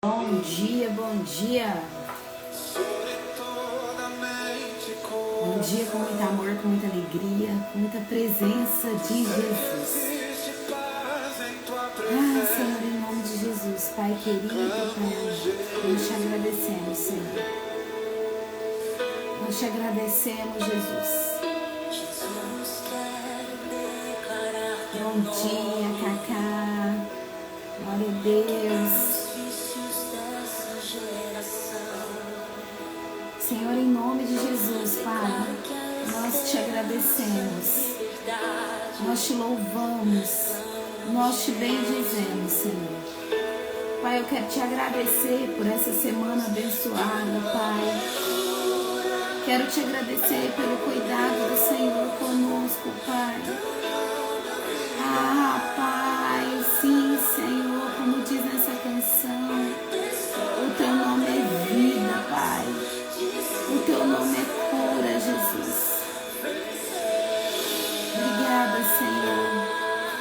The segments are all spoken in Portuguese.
Bom dia, bom dia. Bom dia com muito amor, com muita alegria, com muita presença de Jesus. Senhor, em nome de Jesus, Pai querido, Pai, nós te agradecemos, Senhor. Nós te agradecemos, Jesus. Bom dia, Cacá. Glória a Deus. Senhor, em nome de Jesus, Pai, nós te agradecemos, nós te louvamos, nós te bendizemos, Senhor. Pai, eu quero te agradecer por essa semana abençoada, Pai. Quero te agradecer pelo cuidado do Senhor conosco, Pai. Pai, sim, Senhor, como diz nessa canção, o teu nome é vida, Pai. O teu nome é cura, Jesus. Obrigada, Senhor.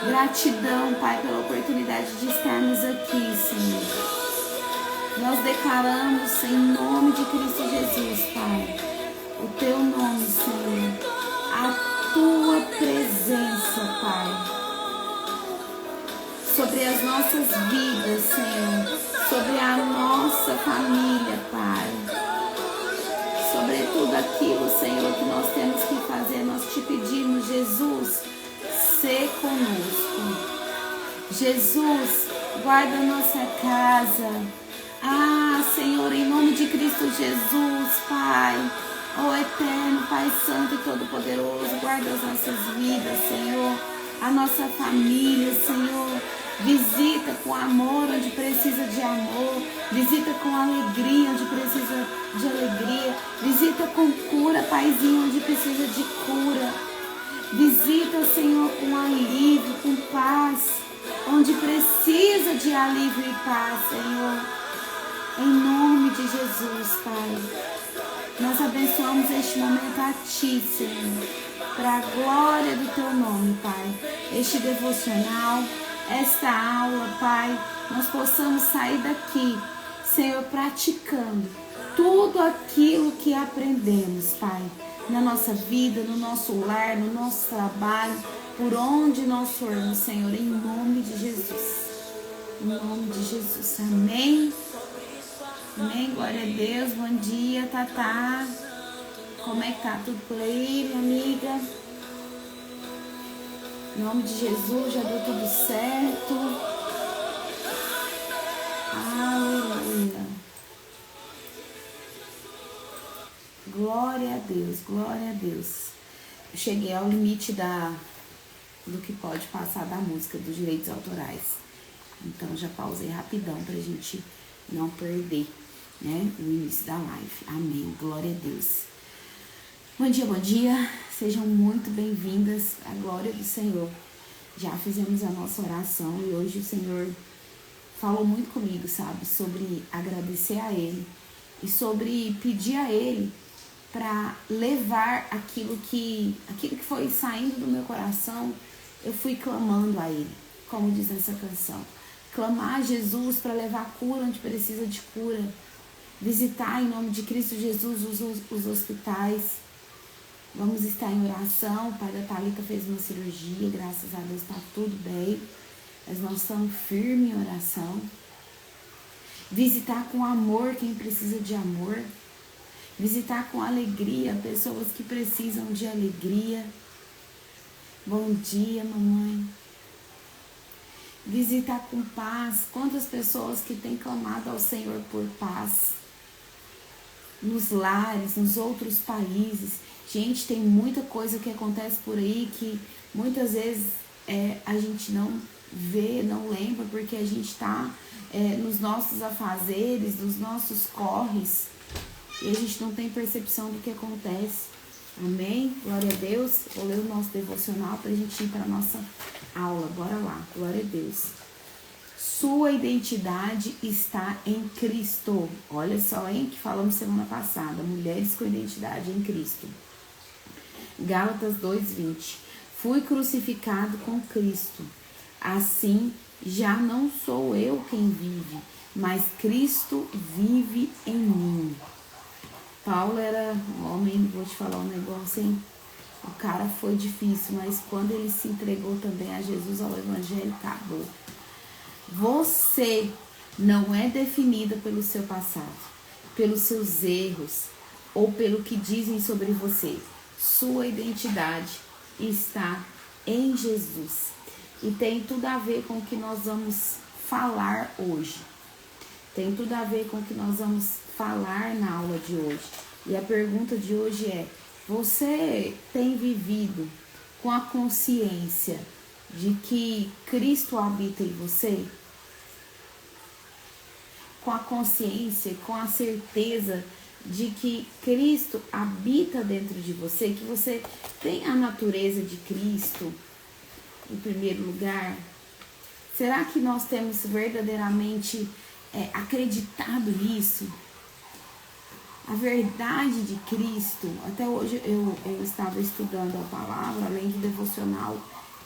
Gratidão, Pai, pela oportunidade de estarmos aqui, Senhor. Nós declaramos em nome de Cristo Jesus, Pai, o teu nome, Senhor, a tua presença, Pai, sobre as nossas vidas, Senhor, sobre a nossa família, Pai. Sobre tudo aquilo, Senhor, que nós temos que fazer, nós te pedimos, Jesus, sê conosco. Jesus, guarda a nossa casa. Senhor, em nome de Cristo Jesus, Pai, ó eterno, Pai Santo e Todo-Poderoso, guarda as nossas vidas, Senhor, a nossa família, Senhor. Visita com amor onde precisa de amor. Visita com alegria onde precisa de alegria. Visita com cura, Paizinho, onde precisa de cura. Visita, Senhor, com alívio, com paz, onde precisa de alívio e paz, Senhor. Em nome de Jesus, Pai. Nós abençoamos este momento a Ti, Senhor, para a glória do Teu nome, Pai. Este devocional, esta aula, Pai, nós possamos sair daqui, Senhor, praticando tudo aquilo que aprendemos, Pai, na nossa vida, no nosso lar, no nosso trabalho, por onde nós formos, Senhor, em nome de Jesus. Em nome de Jesus, amém. Amém, glória a Deus. Bom dia, Tatá. Como é que tá tudo por aí, minha amiga? Em nome de Jesus, já deu tudo certo. Aleluia. Glória a Deus, glória a Deus. Eu cheguei ao limite do que pode passar da música, dos direitos autorais. Então já pausei rapidão pra gente não perder, né, o início da live. Amém, glória a Deus. Bom dia, bom dia. Sejam muito bem-vindas à glória do Senhor. Já fizemos a nossa oração e hoje o Senhor falou muito comigo, sabe? Sobre agradecer a Ele e sobre pedir a Ele para levar aquilo que foi saindo do meu coração. Eu fui clamando a Ele, como diz nessa canção. Clamar a Jesus para levar cura onde precisa de cura. Visitar em nome de Cristo Jesus os hospitais. Vamos estar em oração. O pai da Thalita fez uma cirurgia, graças a Deus está tudo bem. Mas nós estamos firmes em oração. Visitar com amor quem precisa de amor. Visitar com alegria pessoas que precisam de alegria. Bom dia, mamãe. Visitar com paz. Quantas pessoas que têm clamado ao Senhor por paz. Nos lares, nos outros países. Gente, tem muita coisa que acontece por aí que muitas vezes a gente não vê, não lembra, porque a gente está nos nossos afazeres, nos nossos corres, e a gente não tem percepção do que acontece. Amém? Glória a Deus. Vou ler o nosso devocional para a gente ir para a nossa aula. Bora lá. Glória a Deus. Sua identidade está em Cristo. Olha só, hein, que falamos semana passada. Mulheres com identidade em Cristo. Gálatas 2:20. Fui crucificado com Cristo. Assim, já não sou eu quem vive, mas Cristo vive em mim. Paulo era um homem, vou te falar um negócio, hein? O cara foi difícil, mas quando ele se entregou também a Jesus, ao Evangelho, acabou. Você não é definida pelo seu passado, pelos seus erros ou pelo que dizem sobre você. Sua identidade está em Jesus. E tem tudo a ver com o que nós vamos falar hoje. Tem tudo a ver com o que nós vamos falar na aula de hoje. E a pergunta de hoje é: você tem vivido com a consciência de que Cristo habita em você? Com a consciência, com a certeza de que Cristo habita dentro de você, que você tem a natureza de Cristo em primeiro lugar? Será que nós temos verdadeiramente acreditado nisso? A verdade de Cristo. Até hoje eu estava estudando a palavra, além do devocional,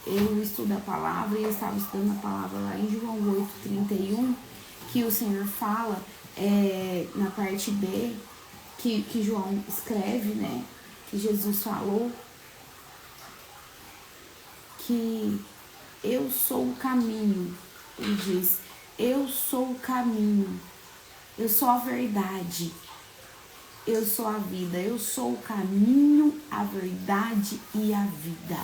eu estudo a palavra, e eu estava estudando a palavra lá em João 8:31, que o Senhor fala na parte B, que João escreve, né? Que Jesus falou que eu sou o caminho. Ele diz: eu sou o caminho, eu sou a verdade, eu sou a vida, eu sou o caminho, a verdade e a vida.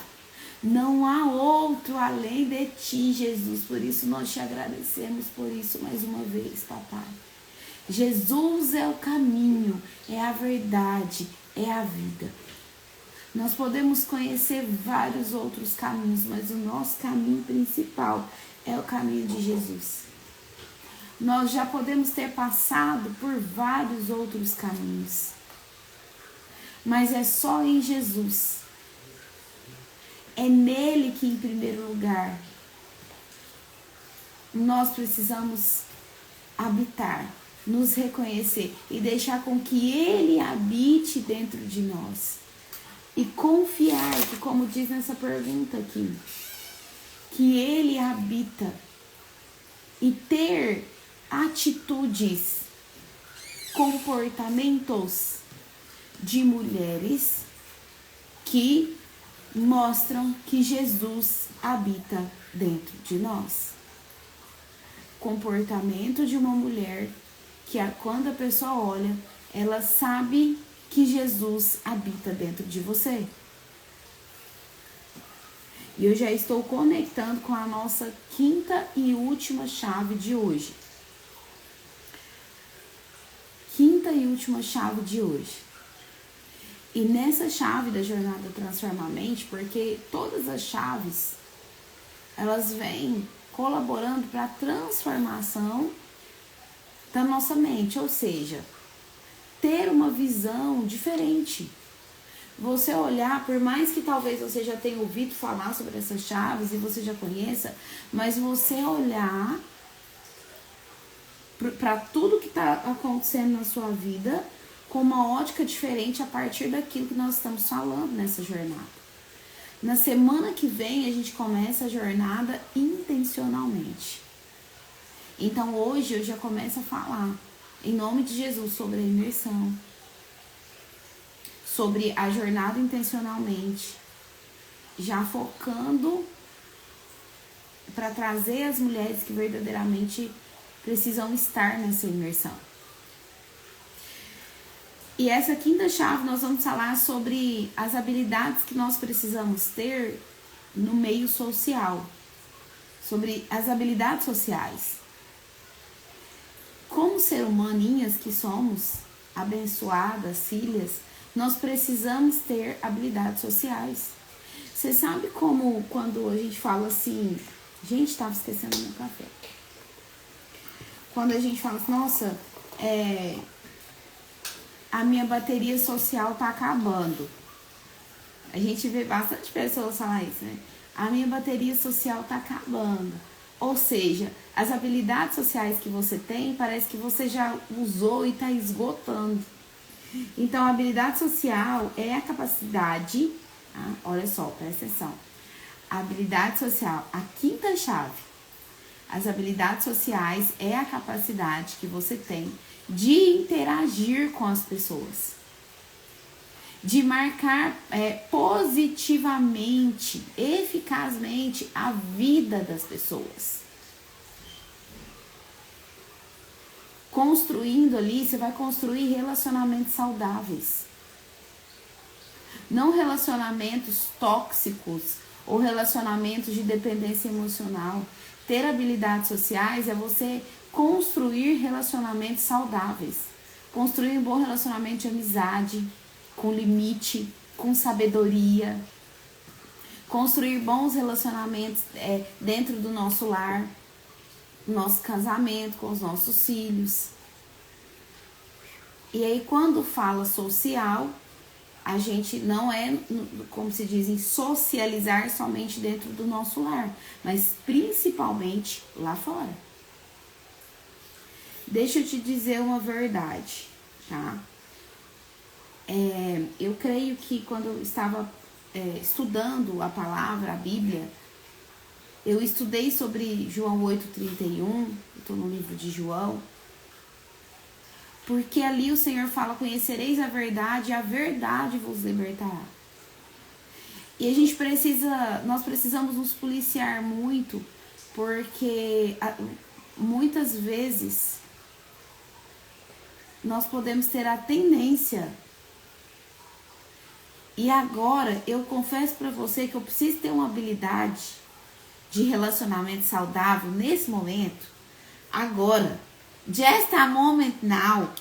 Não há outro além de ti, Jesus. Por isso nós te agradecemos por isso mais uma vez, papai. Jesus é o caminho, é a verdade, é a vida. Nós podemos conhecer vários outros caminhos, mas o nosso caminho principal é o caminho de Jesus. Nós já podemos ter passado por vários outros caminhos, mas é só em Jesus. É nele que, em primeiro lugar, nós precisamos habitar, nos reconhecer e deixar com que ele habite dentro de nós. E confiar, que como diz nessa pergunta aqui, que ele habita, e ter atitudes, comportamentos de mulheres que mostram que Jesus habita dentro de nós. Comportamento de uma mulher que quando a pessoa olha, ela sabe que Jesus habita dentro de você. E eu já estou conectando com a nossa quinta e última chave de hoje. Quinta e última chave de hoje. E nessa chave da jornada Transforma a Mente, porque todas as chaves, elas vêm colaborando para a transformação da nossa mente, ou seja, ter uma visão diferente. Você olhar, por mais que talvez você já tenha ouvido falar sobre essas chaves e você já conheça, mas você olhar para tudo que está acontecendo na sua vida com uma ótica diferente a partir daquilo que nós estamos falando nessa jornada. Na semana que vem a gente começa a jornada intencionalmente. Então hoje eu já começo a falar, em nome de Jesus, sobre a imersão, sobre a jornada intencionalmente, já focando para trazer as mulheres que verdadeiramente precisam estar nessa imersão. E essa quinta chave nós vamos falar sobre as habilidades que nós precisamos ter no meio social, sobre as habilidades sociais. Como ser humaninhas que somos, abençoadas, filhas, nós precisamos ter habilidades sociais. Você sabe como quando a gente fala assim, gente, estava esquecendo meu café. Quando a gente fala assim, nossa, a minha bateria social tá acabando. A gente vê bastante pessoas falar isso, né? A minha bateria social tá acabando. Ou seja, as habilidades sociais que você tem, parece que você já usou e tá esgotando. Então, a habilidade social é a capacidade, olha só, presta atenção. A habilidade social, a quinta chave. As habilidades sociais é a capacidade que você tem de interagir com as pessoas, de marcar positivamente, eficazmente a vida das pessoas. Construindo ali, você vai construir relacionamentos saudáveis. Não relacionamentos tóxicos ou relacionamentos de dependência emocional. Ter habilidades sociais é você construir relacionamentos saudáveis. Construir um bom relacionamento de amizade, com limite, com sabedoria. Construir bons relacionamentos dentro do nosso lar, nosso casamento, com os nossos filhos. E aí, quando fala social, a gente não é, como se diz, em socializar somente dentro do nosso lar, mas principalmente lá fora. Deixa eu te dizer uma verdade, tá? Eu creio que quando eu estava estudando a palavra, a Bíblia, eu estudei sobre João 8,31, estou no livro de João, porque ali o Senhor fala, conhecereis a verdade vos libertará. E a gente nós precisamos nos policiar muito, porque muitas vezes nós podemos ter a tendência. E agora, eu confesso para você que eu preciso ter uma habilidade de relacionamento saudável nesse momento, agora, just a moment now,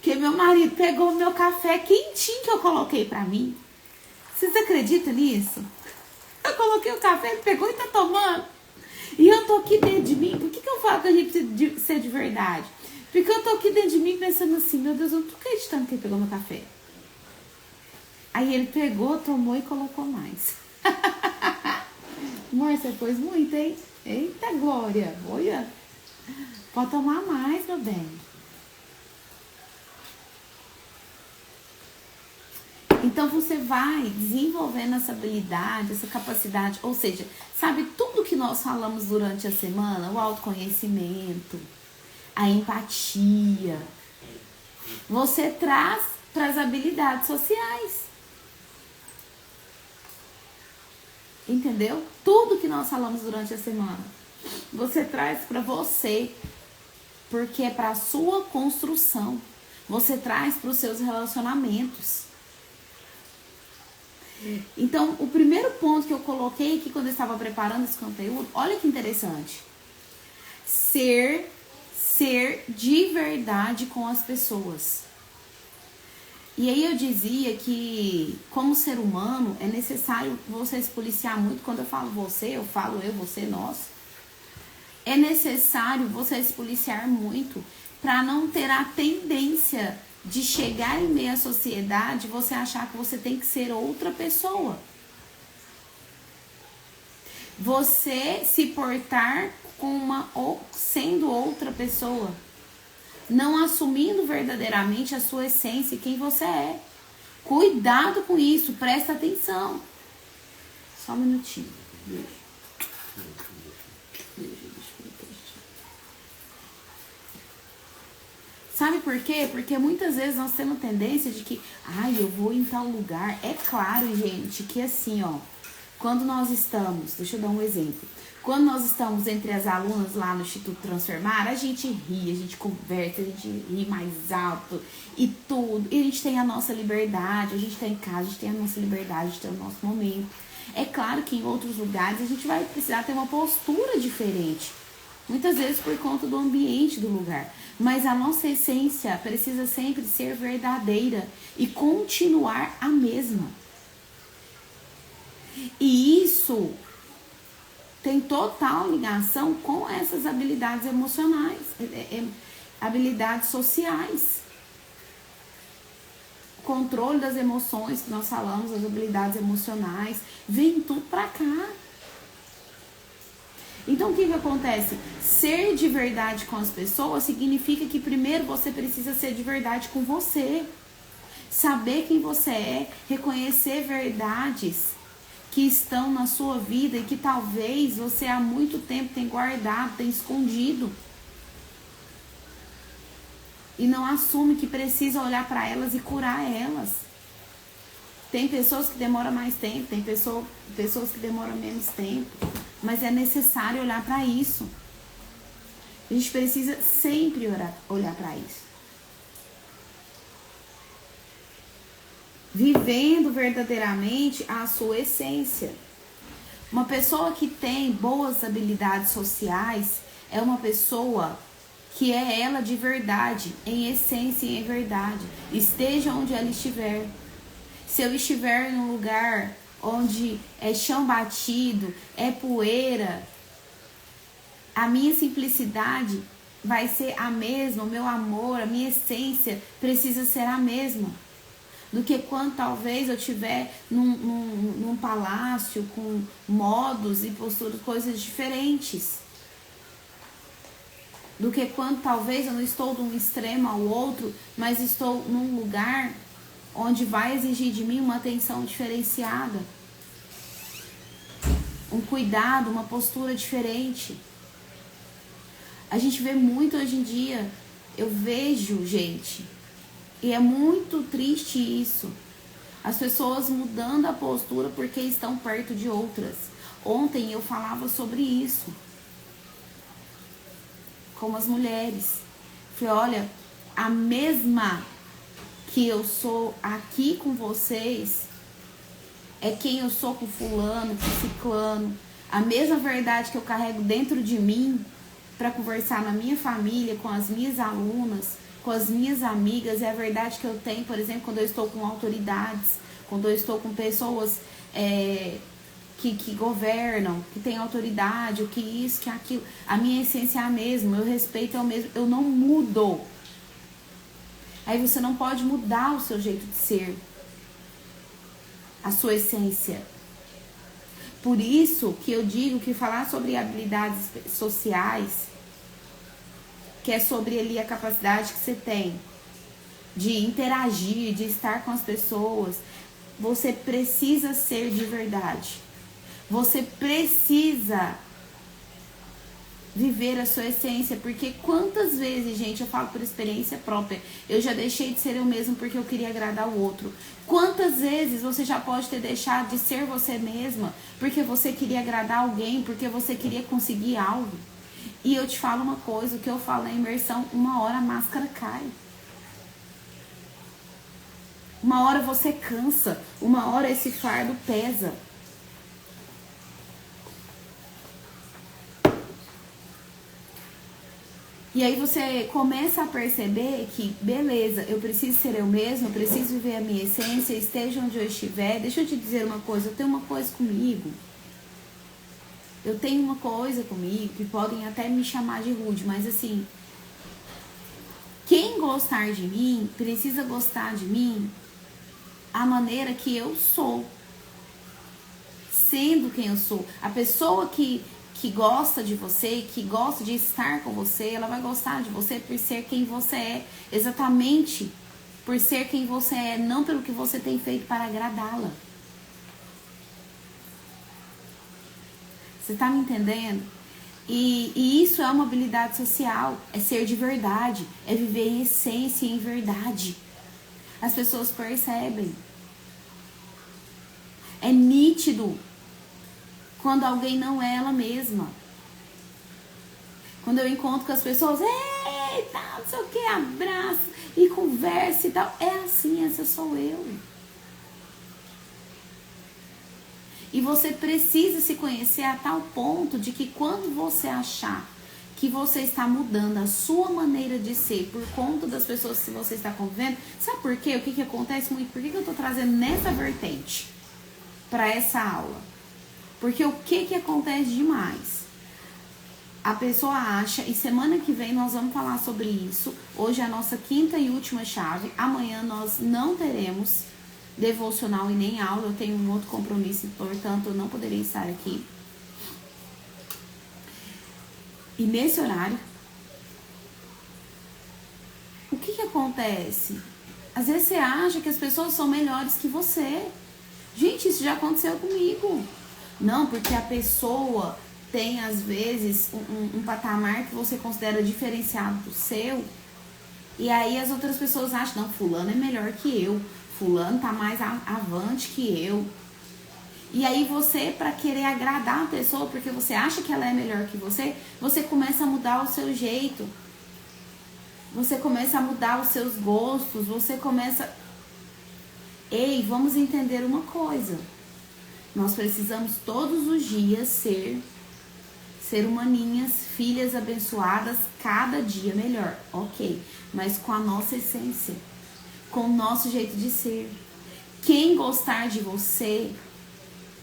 que meu marido pegou o meu café quentinho que eu coloquei pra mim. Vocês acreditam nisso? Eu coloquei o café, ele pegou e tá tomando. E eu tô aqui dentro de mim. Por que eu falo que a gente precisa ser de verdade? Porque eu tô aqui dentro de mim pensando assim, meu Deus, eu não tô acreditando que ele pegou meu café. Aí ele pegou, tomou e colocou mais. Amor, você pôs muito, hein? Eita, Glória. Olha. Pode tomar mais, meu bem. Então, você vai desenvolvendo essa habilidade, essa capacidade. Ou seja, sabe tudo que nós falamos durante a semana? O autoconhecimento, a empatia. Você traz para as habilidades sociais. Entendeu? Tudo que nós falamos durante a semana, você traz para você, porque é para a sua construção. Você traz para os seus relacionamentos. Então, o primeiro ponto que eu coloquei aqui quando eu estava preparando esse conteúdo, olha que interessante. Ser de verdade com as pessoas. E aí eu dizia que, como ser humano, é necessário você se policiar muito. Quando eu falo você, eu falo eu, você, nós. É necessário você se policiar muito para não ter a tendência de chegar em meio à sociedade, você achar que você tem que ser outra pessoa. Você se portar sendo outra pessoa. Não assumindo verdadeiramente a sua essência, quem você é. Cuidado com isso, presta atenção. Só um minutinho. Sabe por quê? Porque muitas vezes nós temos tendência de que, eu vou em tal lugar. É claro, gente, que assim, quando nós estamos, deixa eu dar um exemplo. Quando nós estamos entre as alunas lá no Instituto Transformar, a gente ri, a gente conversa, a gente ri mais alto e tudo. E a gente tem a nossa liberdade, a gente tá em casa, a gente tem a nossa liberdade, a gente tem o nosso momento. É claro que em outros lugares a gente vai precisar ter uma postura diferente. Muitas vezes por conta do ambiente do lugar. Mas a nossa essência precisa sempre ser verdadeira e continuar a mesma. E isso tem total ligação com essas habilidades emocionais, habilidades sociais. Controle das emoções que nós falamos, as habilidades emocionais, vem tudo pra cá. Então, o que acontece? Ser de verdade com as pessoas significa que primeiro você precisa ser de verdade com você. Saber quem você é, reconhecer verdades que estão na sua vida e que talvez você há muito tempo tem guardado, tem escondido. E não assume que precisa olhar para elas e curar elas. Tem pessoas que demoram mais tempo, tem pessoas que demoram menos tempo. Mas é necessário olhar para isso. A gente precisa sempre olhar para isso. Vivendo verdadeiramente a sua essência. Uma pessoa que tem boas habilidades sociais é uma pessoa que é ela de verdade, em essência e em verdade. Esteja onde ela estiver. Se eu estiver num lugar onde é chão batido, é poeira, a minha simplicidade vai ser a mesma, o meu amor, a minha essência precisa ser a mesma. Do que quando talvez eu estiver num palácio com modos e posturas, coisas diferentes. Do que quando talvez eu não estou de um extremo ao outro, mas estou num lugar onde vai exigir de mim uma atenção diferenciada. Um cuidado, uma postura diferente. A gente vê muito hoje em dia, eu vejo, gente, e é muito triste isso. As pessoas mudando a postura porque estão perto de outras. Ontem eu falava sobre isso. Como as mulheres. Falei, olha, a mesma que eu sou aqui com vocês é quem eu sou com fulano, com ciclano. A mesma verdade que eu carrego dentro de mim para conversar na minha família, com as minhas alunas, com as minhas amigas, é a verdade que eu tenho, por exemplo, quando eu estou com autoridades, quando eu estou com pessoas que governam, que têm autoridade, o que isso, que aquilo. A minha essência é a mesma, meu respeito é o mesmo, eu não mudo. Aí você não pode mudar o seu jeito de ser, a sua essência. Por isso que eu digo que falar sobre habilidades sociais, que é sobre ali a capacidade que você tem de interagir, de estar com as pessoas, você precisa ser de verdade. Você precisa viver a sua essência, porque quantas vezes, gente, eu falo por experiência própria, eu já deixei de ser eu mesmo porque eu queria agradar o outro. Quantas vezes você já pode ter deixado de ser você mesma porque você queria agradar alguém, porque você queria conseguir algo. E eu te falo uma coisa, o que eu falo na imersão, uma hora a máscara cai. Uma hora você cansa, uma hora esse fardo pesa. E aí você começa a perceber que, beleza, eu preciso ser eu mesma, eu preciso viver a minha essência, esteja onde eu estiver. Deixa eu te dizer uma coisa, eu tenho uma coisa comigo. Eu tenho uma coisa comigo que podem até me chamar de rude, mas assim, quem gostar de mim, precisa gostar de mim a maneira que eu sou. Sendo quem eu sou. A pessoa que gosta de você, que gosta de estar com você, ela vai gostar de você por ser quem você é. Exatamente por ser quem você é, não pelo que você tem feito para agradá-la. Você tá me entendendo? E isso é uma habilidade social, é ser de verdade, é viver em essência e em verdade. As pessoas percebem. É nítido quando alguém não é ela mesma. Quando eu encontro com as pessoas, eita, não sei o que, abraço e conversa e tal. É assim, essa sou eu. E você precisa se conhecer a tal ponto de que quando você achar que você está mudando a sua maneira de ser por conta das pessoas que você está convivendo, sabe por quê? O que acontece muito? Por que eu estou trazendo nessa vertente para essa aula? Porque o que acontece demais? A pessoa acha, e semana que vem nós vamos falar sobre isso. Hoje é a nossa quinta e última chave. Amanhã nós não teremos devocional e nem aula. Eu tenho um outro compromisso, portanto eu não poderia estar aqui. E nesse horário, o que acontece? Às vezes você acha que as pessoas são melhores que você. Gente, isso já aconteceu comigo. Não, porque a pessoa tem, às vezes, um patamar que você considera diferenciado do seu. E aí as outras pessoas acham, não, fulano é melhor que eu. Fulano tá mais avante que eu. E aí você, para querer agradar a pessoa, porque você acha que ela é melhor que você começa a mudar o seu jeito. Você começa a mudar os seus gostos, você começa... Ei, vamos entender uma coisa. Nós precisamos todos os dias ser humaninhas, filhas abençoadas, cada dia melhor. Ok, mas com a nossa essência, com o nosso jeito de ser. Quem gostar de você,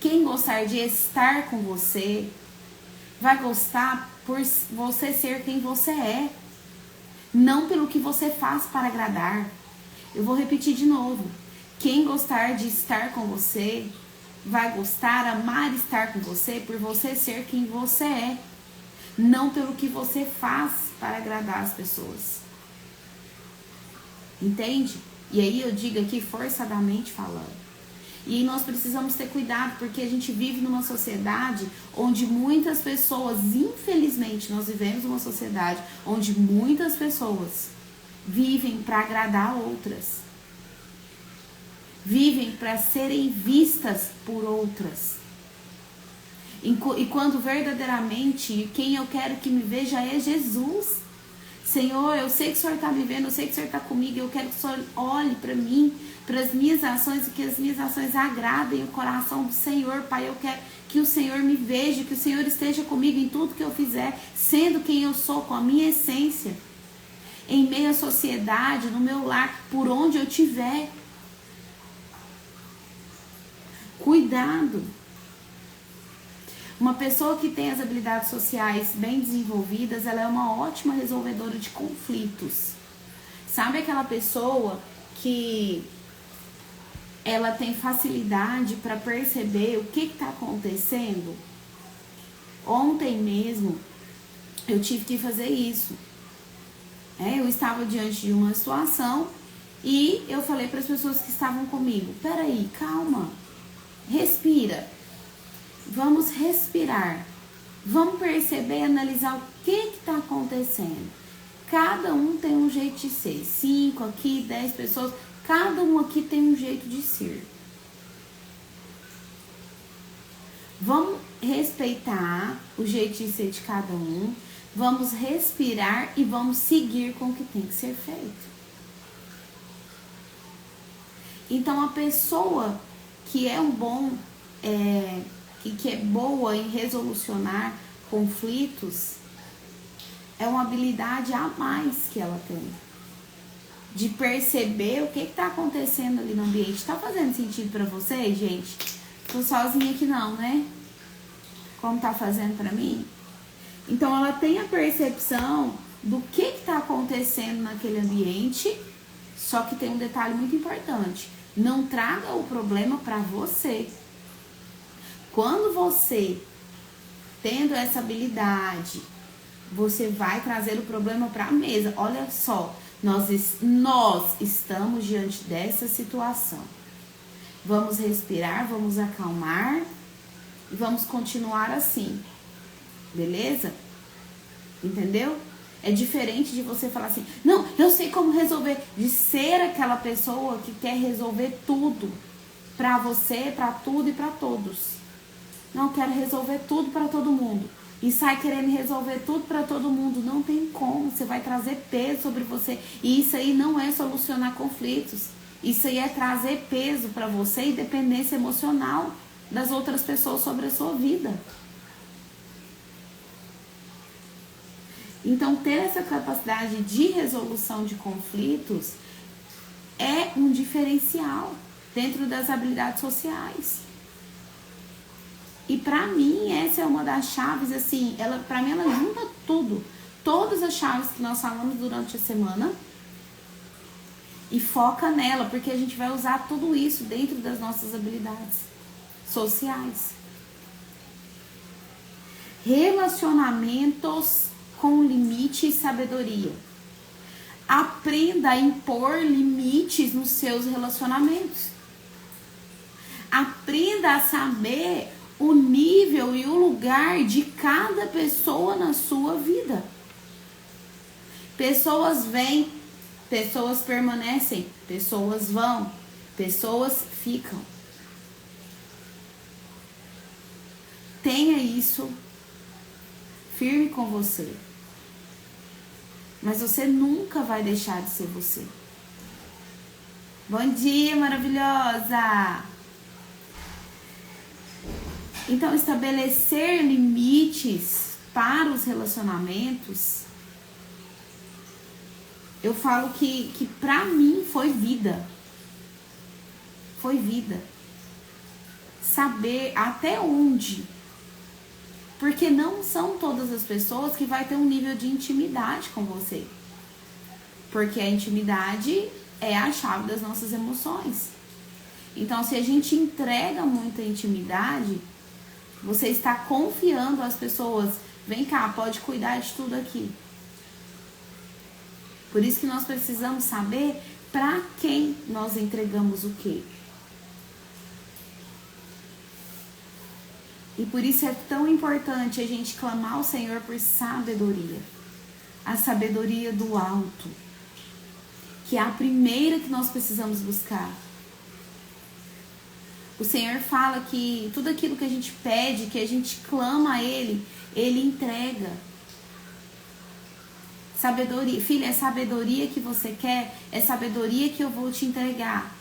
quem gostar de estar com você, vai gostar por você ser quem você é. Não pelo que você faz para agradar. Eu vou repetir de novo. Quem gostar de estar com você, vai gostar, amar estar com você por você ser quem você é. Não pelo que você faz para agradar as pessoas. Entende? E aí eu digo aqui forçadamente falando. E nós precisamos ter cuidado, porque a gente vive numa sociedade onde muitas pessoas, infelizmente, nós vivemos numa sociedade onde muitas pessoas vivem para agradar outras. Vivem para serem vistas por outras. E quando verdadeiramente quem eu quero que me veja é Jesus. Senhor, eu sei que o Senhor está me vendo, eu sei que o Senhor está comigo, eu quero que o Senhor olhe para mim, para as minhas ações, e que as minhas ações agradem o coração do Senhor, Pai. Eu quero que o Senhor me veja, que o Senhor esteja comigo em tudo que eu fizer, sendo quem eu sou, com a minha essência, em meio à sociedade, no meu lar, por onde eu estiver. Cuidado. Uma pessoa que tem as habilidades sociais bem desenvolvidas, ela é uma ótima resolvedora de conflitos. Sabe aquela pessoa que ela tem facilidade para perceber o que está acontecendo? Ontem mesmo eu tive que fazer isso. Eu estava diante de uma situação e eu falei para as pessoas que estavam comigo: peraí, calma, respira. Vamos respirar. Vamos perceber e analisar o que está acontecendo. Cada um tem um jeito de ser. 5 aqui, 10 pessoas. Cada um aqui tem um jeito de ser. Vamos respeitar o jeito de ser de cada um. Vamos respirar e vamos seguir com o que tem que ser feito. Então, a pessoa que é que é boa em resolucionar conflitos, é uma habilidade a mais que ela tem. De perceber o que está acontecendo ali no ambiente. Está fazendo sentido para vocês, gente? Tô sozinha aqui não, né? Como tá fazendo para mim? Então ela tem a percepção do que está acontecendo naquele ambiente, só que tem um detalhe muito importante. Não traga o problema para você. Quando você, tendo essa habilidade, você vai trazer o problema para a mesa. Olha só, nós estamos diante dessa situação. Vamos respirar, vamos acalmar e vamos continuar assim. Beleza? Entendeu? É diferente de você falar assim: não, eu sei como resolver. De ser aquela pessoa que quer resolver tudo para você, para tudo e para todos. Não, quero resolver tudo para todo mundo. E sai querendo resolver tudo para todo mundo. Não tem como. Você vai trazer peso sobre você. E isso aí não é solucionar conflitos. Isso aí é trazer peso para você e dependência emocional das outras pessoas sobre a sua vida. Então, ter essa capacidade de resolução de conflitos é um diferencial dentro das habilidades sociais. E pra mim, essa é uma das chaves, assim, pra mim ela junta tudo. Todas as chaves que nós falamos durante a semana. E foca nela, porque a gente vai usar tudo isso dentro das nossas habilidades sociais. Relacionamentos com limite e sabedoria. Aprenda a impor limites nos seus relacionamentos. Aprenda Aprenda a saber o nível e o lugar de cada pessoa na sua vida. Pessoas vêm, pessoas permanecem, pessoas vão, pessoas ficam. Tenha isso firme com você. Mas você nunca vai deixar de ser você. Bom dia, maravilhosa! Então, estabelecer limites para os relacionamentos, eu falo que pra mim foi vida. Foi vida. Saber até onde. Porque não são todas as pessoas que vai ter um nível de intimidade com você. Porque a intimidade é a chave das nossas emoções. Então, se a gente entrega muita intimidade, você está confiando às pessoas. Vem cá, pode cuidar de tudo aqui. Por isso que nós precisamos saber para quem nós entregamos o quê. E por isso é tão importante a gente clamar ao Senhor por sabedoria. A sabedoria do alto. Que é a primeira que nós precisamos buscar. O Senhor fala que tudo aquilo que a gente pede, que a gente clama a Ele, Ele entrega. Sabedoria. Filha, é sabedoria que você quer, é sabedoria que eu vou te entregar.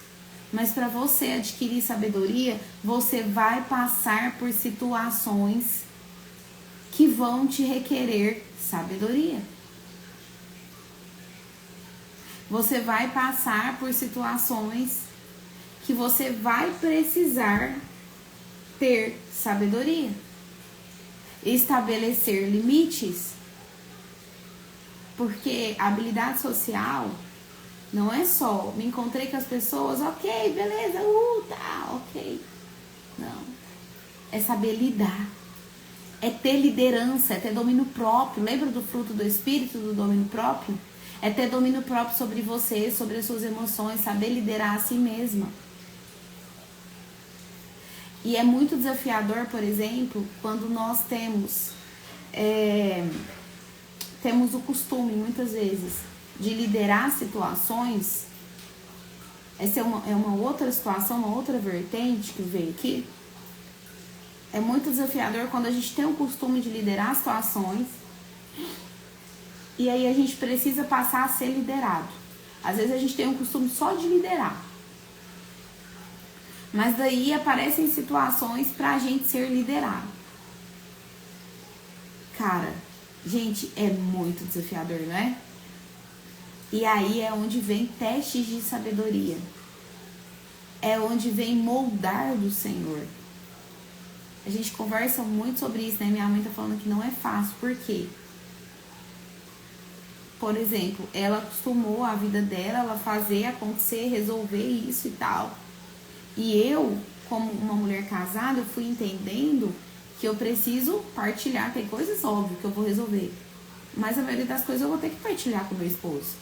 Mas para você adquirir sabedoria, você vai passar por situações que vão te requerer sabedoria. Você vai passar por situações que você vai precisar ter sabedoria. Estabelecer limites. Porque a habilidade social não é só me encontrei com as pessoas, ok, beleza, tá, ok. Não. É saber lidar. É ter liderança, é ter domínio próprio. Lembra do fruto do Espírito, do domínio próprio? É ter domínio próprio sobre você, sobre as suas emoções, saber liderar a si mesma. E é muito desafiador, por exemplo, quando nós temos o costume, muitas vezes, de liderar situações. Essa é uma outra situação, uma outra vertente que veio aqui. É muito desafiador quando a gente tem o costume de liderar situações e aí a gente precisa passar a ser liderado. Às vezes a gente tem um costume só de liderar. Mas daí aparecem situações pra gente ser liderado. Cara, gente, é muito desafiador, não é? E aí é onde vem testes de sabedoria. É onde vem moldar do Senhor. A gente conversa muito sobre isso, né? Minha mãe tá falando que não é fácil. Por quê? Por exemplo, ela acostumou a vida dela, ela fazer acontecer, resolver isso e tal. E eu, como uma mulher casada, eu fui entendendo que eu preciso partilhar. Tem coisas óbvias que eu vou resolver. Mas a maioria das coisas eu vou ter que partilhar com meu esposo.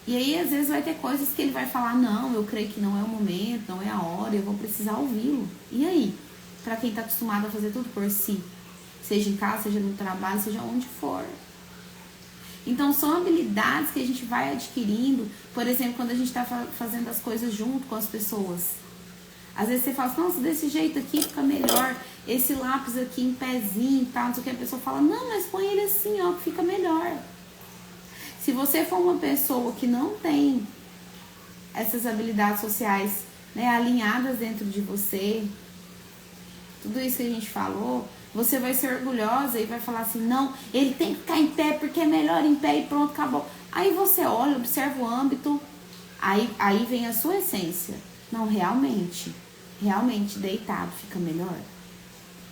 E aí, às vezes, vai ter coisas que ele vai falar, não, eu creio que não é o momento, não é a hora, eu vou precisar ouvi-lo. E aí? Pra quem tá acostumado a fazer tudo por si. Seja em casa, seja no trabalho, seja onde for. Então, são habilidades que a gente vai adquirindo. Por exemplo, quando a gente tá fazendo as coisas junto com as pessoas. Às vezes você fala assim, nossa, desse jeito aqui fica melhor. Esse lápis aqui em pezinho e tal, não sei o que. A pessoa fala, não, mas põe ele assim, ó, que fica melhor. Se você for uma pessoa que não tem essas habilidades sociais, né, alinhadas dentro de você, tudo isso que a gente falou, você vai ser orgulhosa e vai falar assim, não, ele tem que ficar em pé porque é melhor em pé e pronto, acabou. Aí você olha, observa o âmbito, aí vem a sua essência. Não, realmente deitado fica melhor.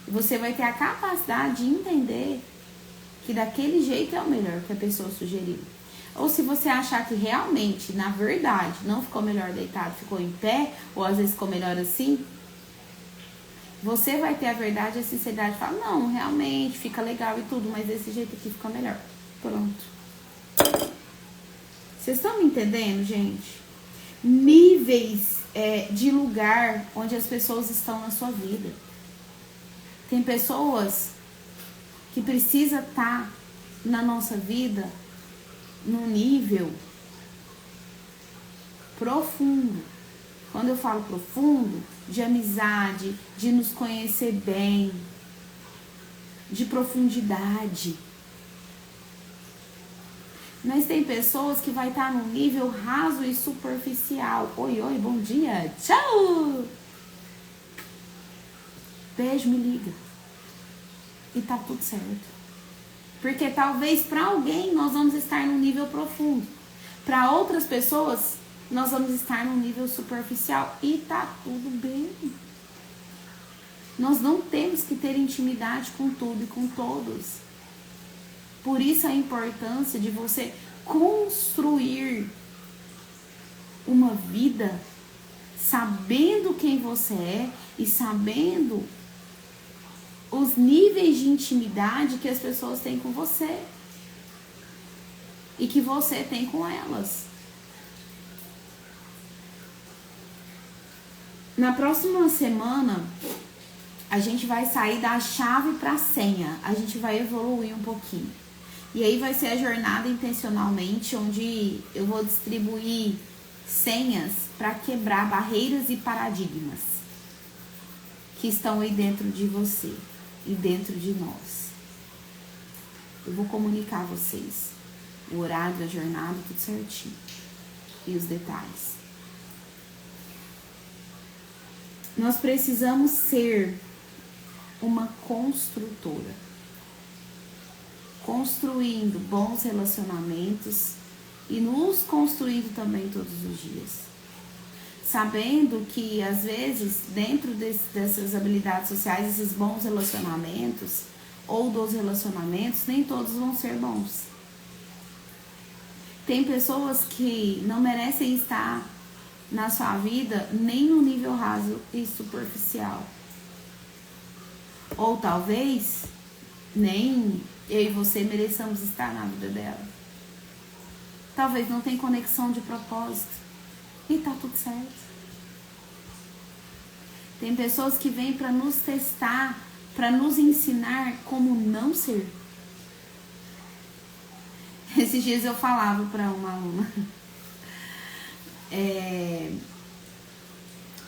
E você vai ter a capacidade de entender que daquele jeito é o melhor que a pessoa sugeriu. Ou se você achar que realmente, na verdade, não ficou melhor deitado, ficou em pé, ou às vezes ficou melhor assim, você vai ter a verdade e a sinceridade de falar, não, realmente, fica legal e tudo, mas desse jeito aqui fica melhor. Pronto. Vocês estão me entendendo, gente? níveis de lugar onde as pessoas estão na sua vida. Tem pessoas que precisam estar na nossa vida num nível profundo. Quando eu falo profundo, de amizade, de nos conhecer bem, de profundidade. Mas tem pessoas que vai estar num nível raso e superficial. Oi, bom dia, tchau! Beijo, me liga. E tá tudo certo. Porque talvez para alguém nós vamos estar num nível profundo. Para outras pessoas, nós vamos estar num nível superficial. E tá tudo bem. Nós não temos que ter intimidade com tudo e com todos. Por isso a importância de você construir uma vida sabendo quem você é e sabendo os níveis de intimidade que as pessoas têm com você e que você tem com elas. Na próxima semana, a gente vai sair da chave para a senha. A gente vai evoluir um pouquinho. E aí vai ser a jornada intencionalmente, onde eu vou distribuir senhas para quebrar barreiras e paradigmas que estão aí dentro de você e dentro de nós. Eu vou comunicar a vocês o horário da jornada, tudo certinho. E os detalhes. Nós precisamos ser uma construtora. Construindo bons relacionamentos e nos construindo também todos os dias. Sabendo que, às vezes, dentro dessas habilidades sociais, esses bons relacionamentos ou dos relacionamentos, nem todos vão ser bons. Tem pessoas que não merecem estar na sua vida nem no nível raso e superficial. Ou talvez nem eu e você mereçamos estar na vida dela. Talvez não tenha conexão de propósito. E tá tudo certo. Tem pessoas que vêm para nos testar, para nos ensinar como não ser. Esses dias eu falava para uma aluna.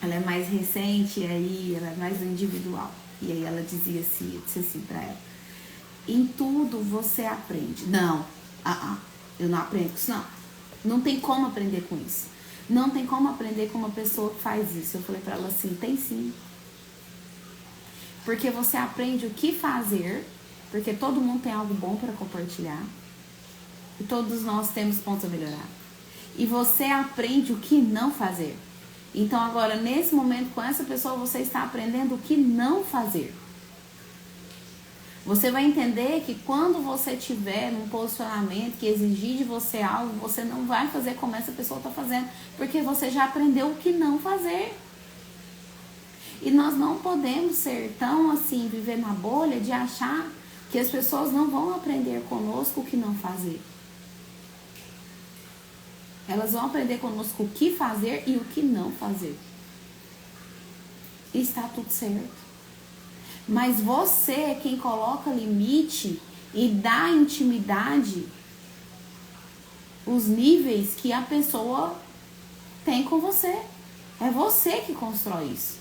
Ela é mais recente, e aí ela é mais individual. E aí ela dizia assim, eu disse assim para ela: em tudo você aprende. Não, eu não aprendo com isso, não. Não tem como aprender com isso. Não tem como aprender com uma pessoa que faz isso. Eu falei pra ela assim, tem sim. Porque você aprende o que fazer, porque todo mundo tem algo bom para compartilhar. E todos nós temos pontos a melhorar. E você aprende o que não fazer. Então agora, nesse momento, com essa pessoa, você está aprendendo o que não fazer. Você vai entender que quando você tiver num posicionamento que exigir de você algo, você não vai fazer como essa pessoa está fazendo, porque você já aprendeu o que não fazer. E nós não podemos ser tão assim, viver na bolha de achar que as pessoas não vão aprender conosco o que não fazer. Elas vão aprender conosco o que fazer e o que não fazer. E está tudo certo. Mas você é quem coloca limite e dá intimidade, os níveis que a pessoa tem com você. É você que constrói isso.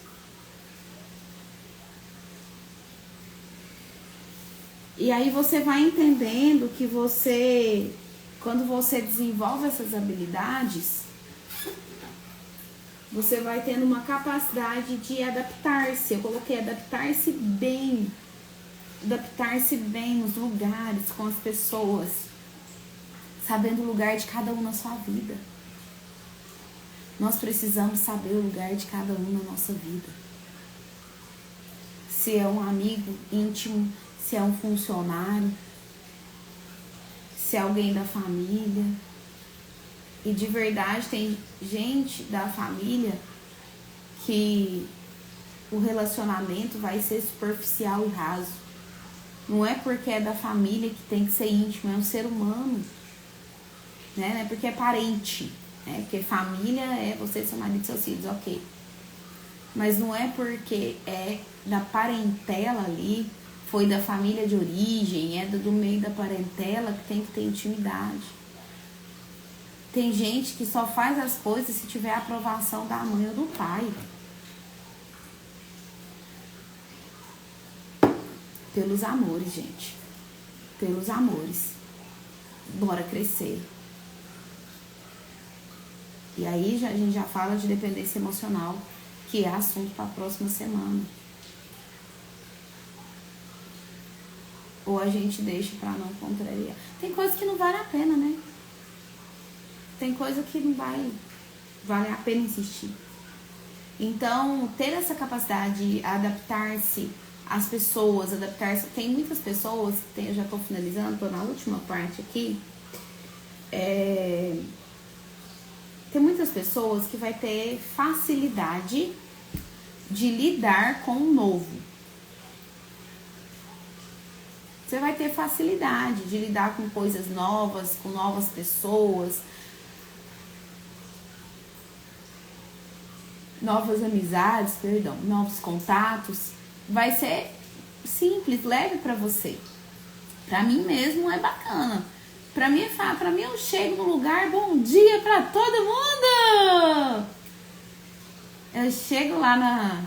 E aí você vai entendendo que você, quando você desenvolve essas habilidades, você vai tendo uma capacidade de adaptar-se. Eu coloquei adaptar-se bem nos lugares, com as pessoas, sabendo o lugar de cada um na sua vida. Nós precisamos saber o lugar de cada um na nossa vida. Se é um amigo íntimo, se é um funcionário, se é alguém da família. E de verdade tem gente da família que o relacionamento vai ser superficial e raso. Não é porque é da família que tem que ser íntimo, é um ser humano. Né? Não é porque é parente. né? Porque família é você, seu marido e seus filhos, ok. Mas não é porque é da parentela ali, foi da família de origem, é do meio da parentela que tem que ter intimidade. Tem gente que só faz as coisas se tiver a aprovação da mãe ou do pai. Pelos amores, gente. Pelos amores. Bora crescer. E aí a gente já fala de dependência emocional, que é assunto para a próxima semana. Ou a gente deixa para não contrariar. Tem coisa que não vale a pena, né? Tem coisa que não vale a pena insistir. Então, ter essa capacidade de adaptar-se às pessoas, adaptar-se... Tem muitas pessoas, eu já estou finalizando, estou na última parte aqui. Tem muitas pessoas que vai ter facilidade de lidar com o novo. Você vai ter facilidade de lidar com coisas novas, com novas pessoas, novas amizades, novos contatos. Vai ser simples, leve pra você. Pra mim mesmo é bacana. Pra mim eu chego no lugar, bom dia pra todo mundo! Eu chego lá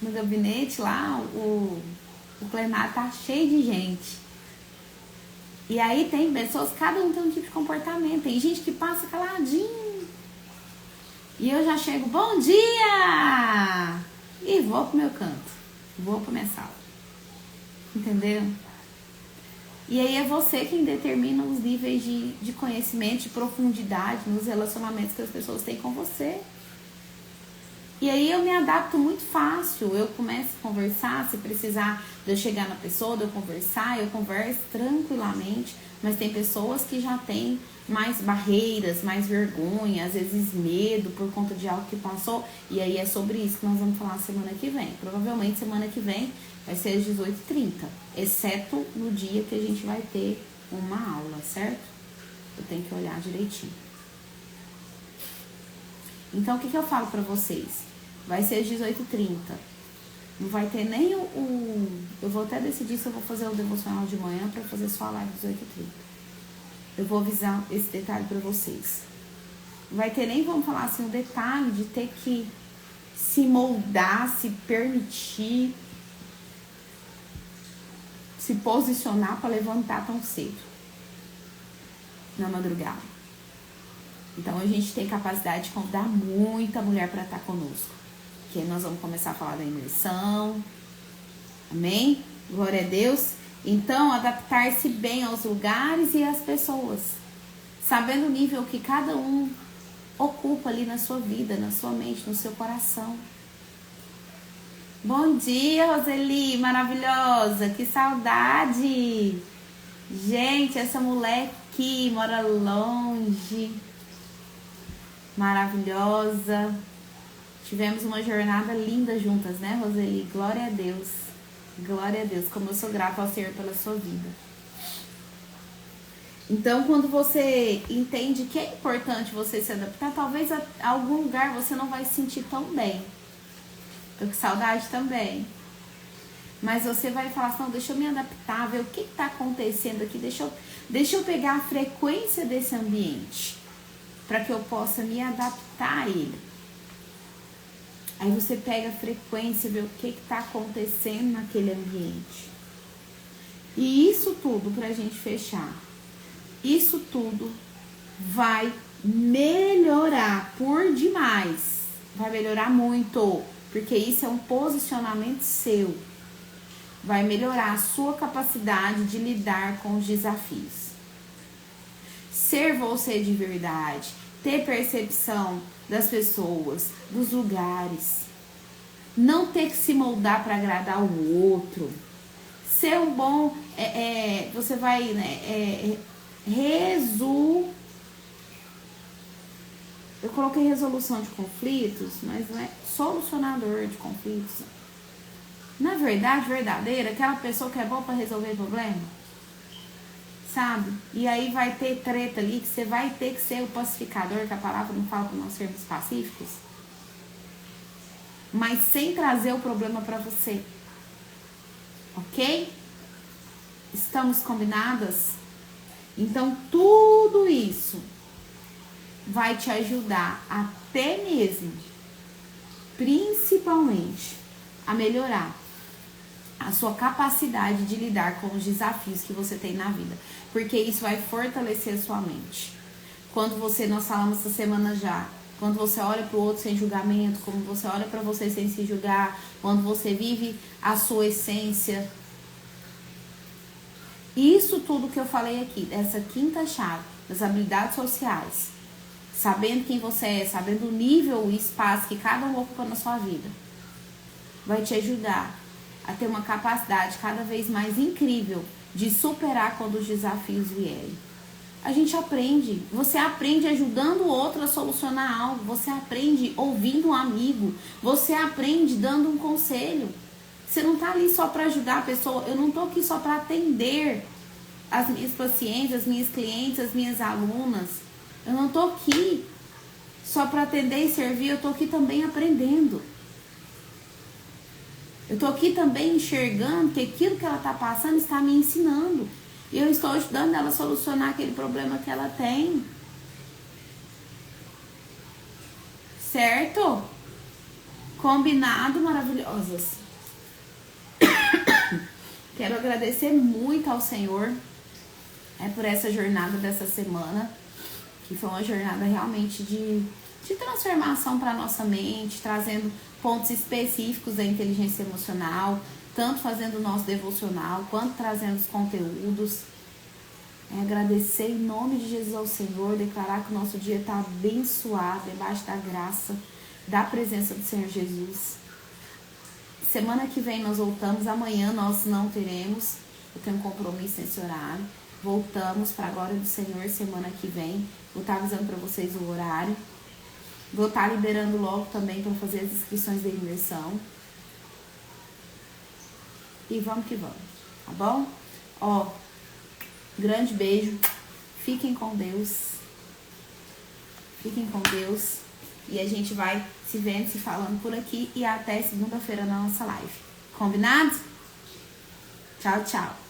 no gabinete, lá o plenário tá cheio de gente. E aí tem pessoas, cada um tem um tipo de comportamento. Tem gente que passa caladinho. E eu já chego, bom dia! E vou pro meu canto. Vou pra minha sala. Entendeu? E aí é você quem determina os níveis de conhecimento, de profundidade nos relacionamentos que as pessoas têm com você. E aí eu me adapto muito fácil. Eu começo a conversar, se precisar de eu chegar na pessoa, de eu conversar, eu converso tranquilamente. Mas tem pessoas que já têm mais barreiras, mais vergonha, às vezes medo por conta de algo que passou. E aí é sobre isso que nós vamos falar semana que vem. Provavelmente semana que vem vai ser às 18h30, exceto no dia que a gente vai ter uma aula, certo? Eu tenho que olhar direitinho. Então, o que eu falo pra vocês? Vai ser às 18h30. Não vai ter nem eu vou até decidir se eu vou fazer o devocional de manhã pra fazer só a live às 18h30. Eu vou avisar esse detalhe pra vocês. Não vai ter nem, vamos falar assim, o detalhe de ter que se moldar, se permitir, se posicionar pra levantar tão cedo na madrugada. Então a gente tem capacidade de convidar muita mulher para estar conosco. Que aí nós vamos começar a falar da imersão. Amém? Glória a Deus. Então, adaptar-se bem aos lugares e às pessoas. Sabendo o nível que cada um ocupa ali na sua vida, na sua mente, no seu coração. Bom dia, Roseli, maravilhosa. Que saudade. Gente, essa mulher aqui mora longe. Maravilhosa. Tivemos uma jornada linda juntas, né, Roseli? Glória a Deus. Glória a Deus. Como eu sou grata ao Senhor pela sua vida. Então, quando você entende que é importante você se adaptar, talvez a algum lugar você não vai se sentir tão bem. Tô com saudade também. Mas você vai falar assim, não, deixa eu me adaptar, ver o que tá acontecendo aqui. Deixa eu pegar a frequência desse ambiente, para que eu possa me adaptar a ele. Aí você pega a frequência, vê o que tá acontecendo naquele ambiente. E isso tudo, pra gente fechar, isso tudo vai melhorar por demais. Vai melhorar muito, porque isso é um posicionamento seu. Vai melhorar a sua capacidade de lidar com os desafios. Ser você de verdade, ter percepção das pessoas, dos lugares, não ter que se moldar para agradar o outro, ser um bom, você vai, eu coloquei resolução de conflitos, mas não é solucionador de conflitos. Na verdade, verdadeira, aquela pessoa que é boa para resolver problema, sabe? E aí vai ter treta ali que você vai ter que ser o pacificador, que a palavra não fala para nós sermos pacíficos. Mas sem trazer o problema para você. Ok? Estamos combinadas? Então, tudo isso vai te ajudar até mesmo, principalmente, a melhorar a sua capacidade de lidar com os desafios que você tem na vida. Porque isso vai fortalecer a sua mente. Quando você, nós falamos essa semana já, quando você olha para o outro sem julgamento, quando você olha para você sem se julgar, quando você vive a sua essência. Isso tudo que eu falei aqui, essa quinta chave, das habilidades sociais, sabendo quem você é, sabendo o nível e espaço que cada um ocupa na sua vida, vai te ajudar a ter uma capacidade cada vez mais incrível de superar quando os desafios vierem. A gente aprende, você aprende ajudando o outro a solucionar algo, você aprende ouvindo um amigo, você aprende dando um conselho. Você não está ali só para ajudar a pessoa, eu não estou aqui só para atender as minhas pacientes, as minhas clientes, as minhas alunas. Eu não estou aqui só para atender e servir, eu estou aqui também aprendendo. Eu estou aqui também enxergando que aquilo que ela está passando está me ensinando. E eu estou ajudando ela a solucionar aquele problema que ela tem. Certo? Combinado, maravilhosas. Quero agradecer muito ao Senhor por essa jornada dessa semana, que foi uma jornada realmente de transformação para a nossa mente, trazendo pontos específicos da inteligência emocional, tanto fazendo o nosso devocional, quanto trazendo os conteúdos. Agradecer em nome de Jesus ao Senhor, declarar que o nosso dia está abençoado, debaixo da graça, da presença do Senhor Jesus. Semana que vem nós voltamos, amanhã nós não teremos, eu tenho um compromisso nesse horário. Voltamos para a glória do Senhor semana que vem. Vou estar avisando para vocês o horário. Vou estar liberando logo também para fazer as inscrições da imersão. E vamos que vamos, tá bom? Grande beijo. Fiquem com Deus. Fiquem com Deus. E a gente vai se vendo, se falando por aqui. E até segunda-feira na nossa live. Combinado? Tchau, tchau.